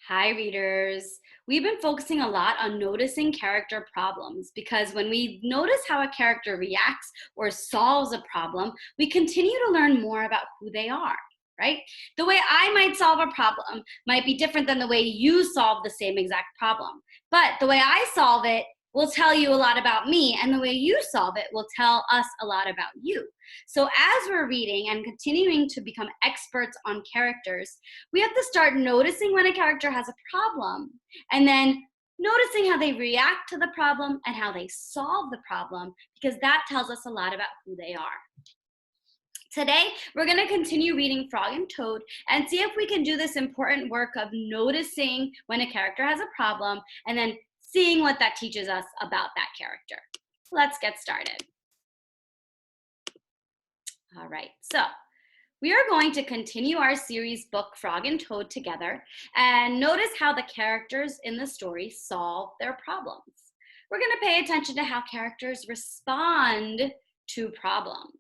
Hi, readers. We've been focusing a lot on noticing character problems because when we notice how a character reacts or solves a problem, we continue to learn more about who they are, right? The way I might solve a problem might be different than the way you solve the same exact problem. But the way I solve it will tell you a lot about me, and the way you solve it will tell us a lot about you. So, as we're reading and continuing to become experts on characters, we have to start noticing when a character has a problem and then noticing how they react to the problem and how they solve the problem, because that tells us a lot about who they are. Today, we're going to continue reading Frog and Toad and see if we can do this important work of noticing when a character has a problem and then seeing what that teaches us about that character. Let's get started. All right, so we are going to continue our series book, Frog and Toad, together and notice how the characters in the story solve their problems. We're going to pay attention to how characters respond to problems.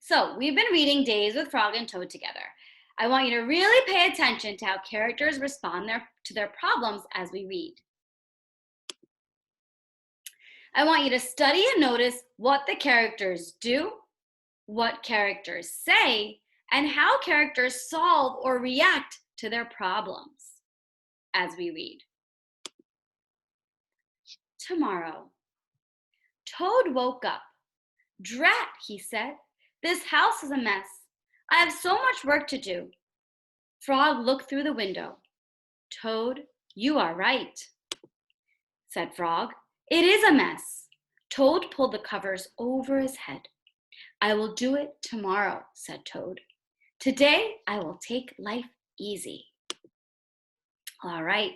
So we've been reading Days with Frog and Toad together. I want you to really pay attention to how characters respond to their problems as we read. I want you to study and notice what the characters do, what characters say, and how characters solve or react to their problems as we read. Tomorrow. Toad woke up. Drat, he said. This house is a mess. I have so much work to do. Frog looked through the window. Toad, you are right, said Frog. It is a mess. Toad pulled the covers over his head. I will do it tomorrow, said Toad. Today, I will take life easy. All right.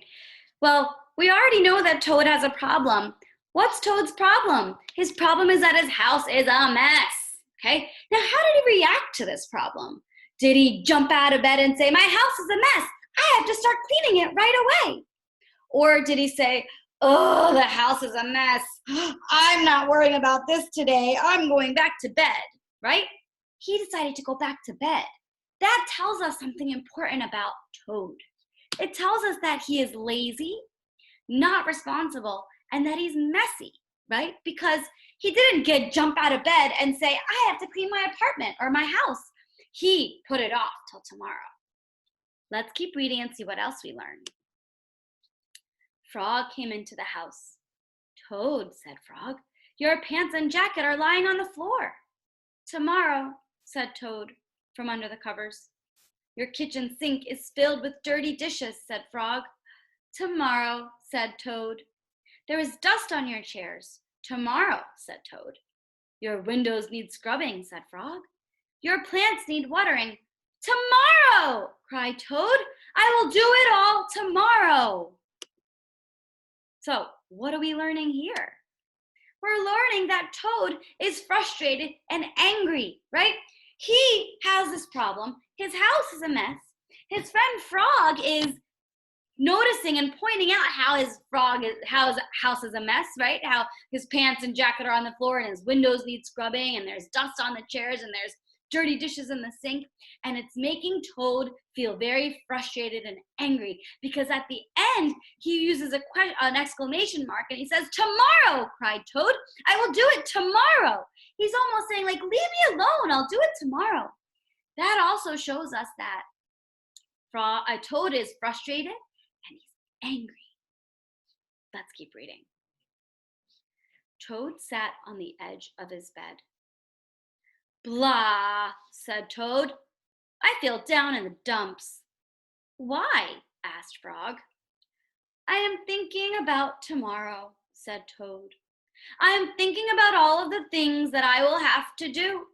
Well, we already know that Toad has a problem. What's Toad's problem? His problem is that his house is a mess. Okay. Now, how did he react to this problem? Did he jump out of bed and say, my house is a mess. I have to start cleaning it right away? Or did he say, oh, the house is a mess. I'm not worrying about this today. I'm going back to bed, right? He decided to go back to bed. That tells us something important about Toad. It tells us that he is lazy, not responsible, and that he's messy, right? Because he didn't jump out of bed and say, I have to clean my apartment or my house. He put it off till tomorrow. Let's keep reading and see what else we learn. Frog came into the house. Toad, said Frog, your pants and jacket are lying on the floor. Tomorrow, said Toad from under the covers. Your kitchen sink is filled with dirty dishes, said Frog. Tomorrow, said Toad. There is dust on your chairs. Tomorrow, said Toad. Your windows need scrubbing, said Frog. Your plants need watering. Tomorrow, cried Toad. I will do it all tomorrow. So, what are we learning here? We're learning that Toad is frustrated and angry, right? He has this problem. His house is a mess. His friend Frog is noticing and pointing out how his house is a mess, right? How his pants and jacket are on the floor and his windows need scrubbing and there's dust on the chairs and there's dirty dishes in the sink. And it's making Toad feel very frustrated and angry because at the end, he uses an exclamation mark and he says, tomorrow, cried Toad. I will do it tomorrow. He's almost saying, like, leave me alone. I'll do it tomorrow. That also shows us that Toad is frustrated and he's angry. Let's keep reading. Toad sat on the edge of his bed. Blah, said Toad. I feel down in the dumps. Why? Asked Frog. I am thinking about tomorrow, said Toad. I am thinking about all of the things that I will have to do.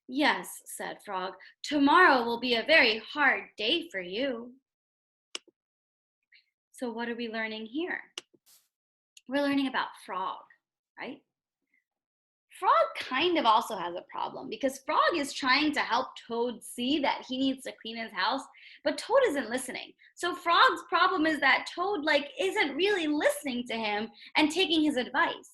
Yes, said Frog. Tomorrow will be a very hard day for you. So what are we learning here? We're learning about Frog, right? Frog kind of also has a problem because Frog is trying to help Toad see that he needs to clean his house, but Toad isn't listening. So Frog's problem is that Toad isn't really listening to him and taking his advice.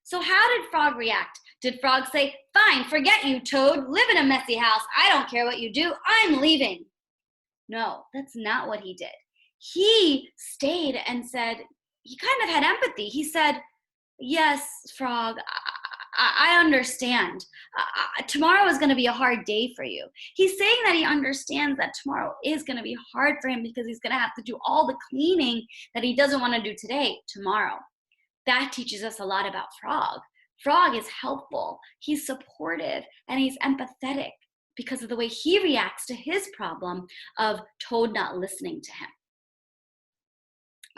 So how did Frog react? Did Frog say, fine, forget you, Toad, live in a messy house. I don't care what you do. I'm leaving. No, that's not what he did. He stayed and said, he kind of had empathy. He said, yes, Frog, I understand. Tomorrow is going to be a hard day for you. He's saying that he understands that tomorrow is going to be hard for him because he's going to have to do all the cleaning that he doesn't want to do today, tomorrow. That teaches us a lot about Frog. Frog is helpful, he's supportive, and he's empathetic because of the way he reacts to his problem of Toad not listening to him.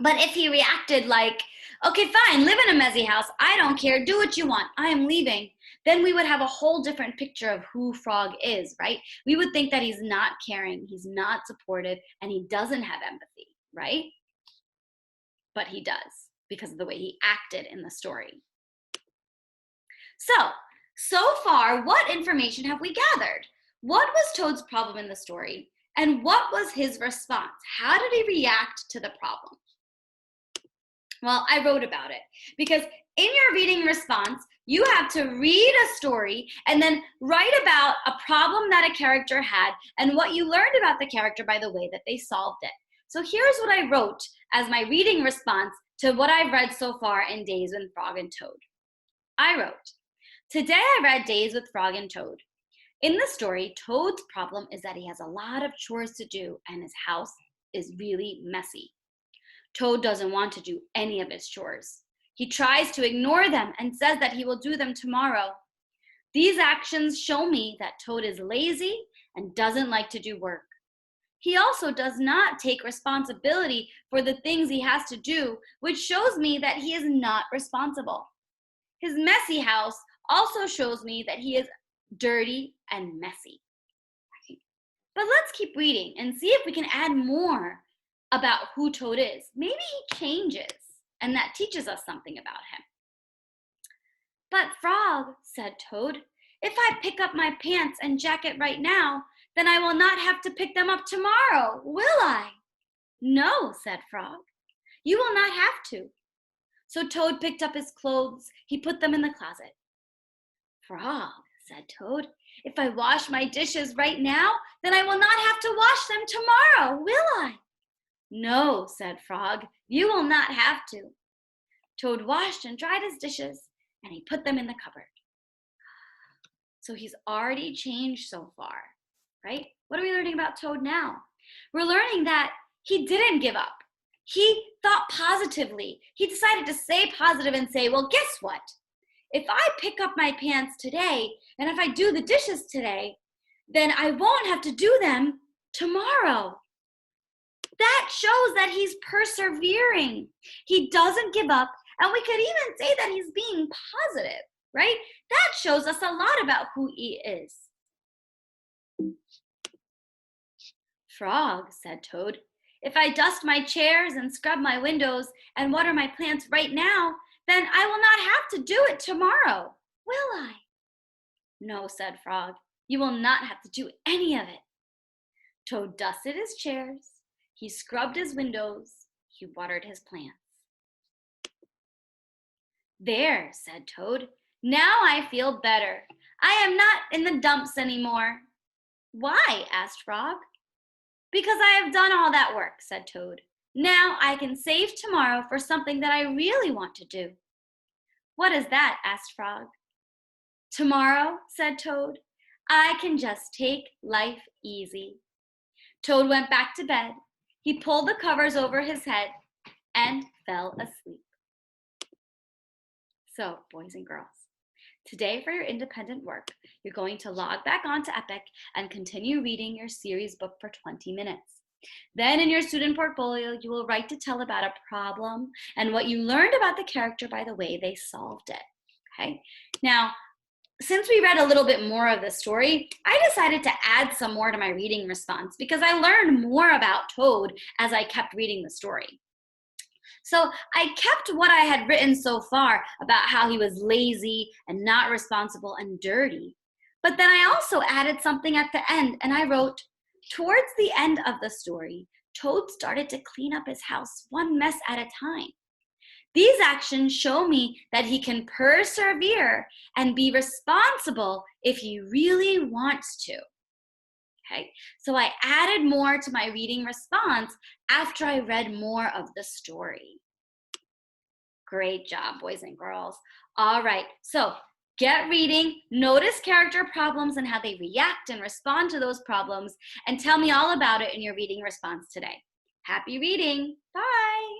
But if he reacted like, okay, fine, live in a messy house, I don't care, do what you want, I am leaving, then we would have a whole different picture of who Frog is, right? We would think that he's not caring, he's not supportive, and he doesn't have empathy, right? But he does because of the way he acted in the story. So far, what information have we gathered? What was Toad's problem in the story? And what was his response? How did he react to the problem? Well, I wrote about it because in your reading response, you have to read a story and then write about a problem that a character had and what you learned about the character by the way that they solved it. So here's what I wrote as my reading response to what I've read so far in Days with Frog and Toad. I wrote, today I read Days with Frog and Toad. In the story, Toad's problem is that he has a lot of chores to do and his house is really messy. Toad doesn't want to do any of his chores. He tries to ignore them and says that he will do them tomorrow. These actions show me that Toad is lazy and doesn't like to do work. He also does not take responsibility for the things he has to do, which shows me that he is not responsible. His messy house also shows me that he is dirty and messy. But let's keep reading and see if we can add more about who Toad is. Maybe he changes, and that teaches us something about him. But Frog, said Toad, if I pick up my pants and jacket right now, then I will not have to pick them up tomorrow, will I? No, said Frog, you will not have to. So Toad picked up his clothes. He put them in the closet. Frog, said Toad, if I wash my dishes right now, then I will not have to wash them tomorrow, will I? No, said Frog, you will not have to. Toad washed and dried his dishes, and he put them in the cupboard. So he's already changed so far, right? What are we learning about Toad now? We're learning that he didn't give up. He thought positively. He decided to stay positive and say, well, guess what? If I pick up my pants today, and if I do the dishes today, then I won't have to do them tomorrow. That shows that he's persevering. He doesn't give up, and we could even say that he's being positive, right? That shows us a lot about who he is. Frog, said Toad, if I dust my chairs and scrub my windows and water my plants right now, then I will not have to do it tomorrow, will I? No, said Frog, you will not have to do any of it. Toad dusted his chairs, he scrubbed his windows, he watered his plants. There, said Toad, now I feel better. I am not in the dumps anymore. Why? Asked Frog. Because I have done all that work, said Toad. Now I can save tomorrow for something that I really want to do. What is that? Asked Frog. Tomorrow, said Toad, I can just take life easy. Toad went back to bed. He pulled the covers over his head and fell asleep. So, boys and girls, today for your independent work, you're going to log back onto Epic and continue reading your series book for 20 minutes. Then in your student portfolio, you will write to tell about a problem and what you learned about the character by the way they solved it, okay? Now, since we read a little bit more of the story, I decided to add some more to my reading response because I learned more about Toad as I kept reading the story. So I kept what I had written so far about how he was lazy and not responsible and dirty. But then I also added something at the end, and I wrote, towards the end of the story, Toad started to clean up his house one mess at a time. These actions show me that he can persevere and be responsible if he really wants to. Okay, so I added more to my reading response after I read more of the story. Great job, boys and girls. All right, so get reading, notice character problems and how they react and respond to those problems, and tell me all about it in your reading response today. Happy reading. Bye.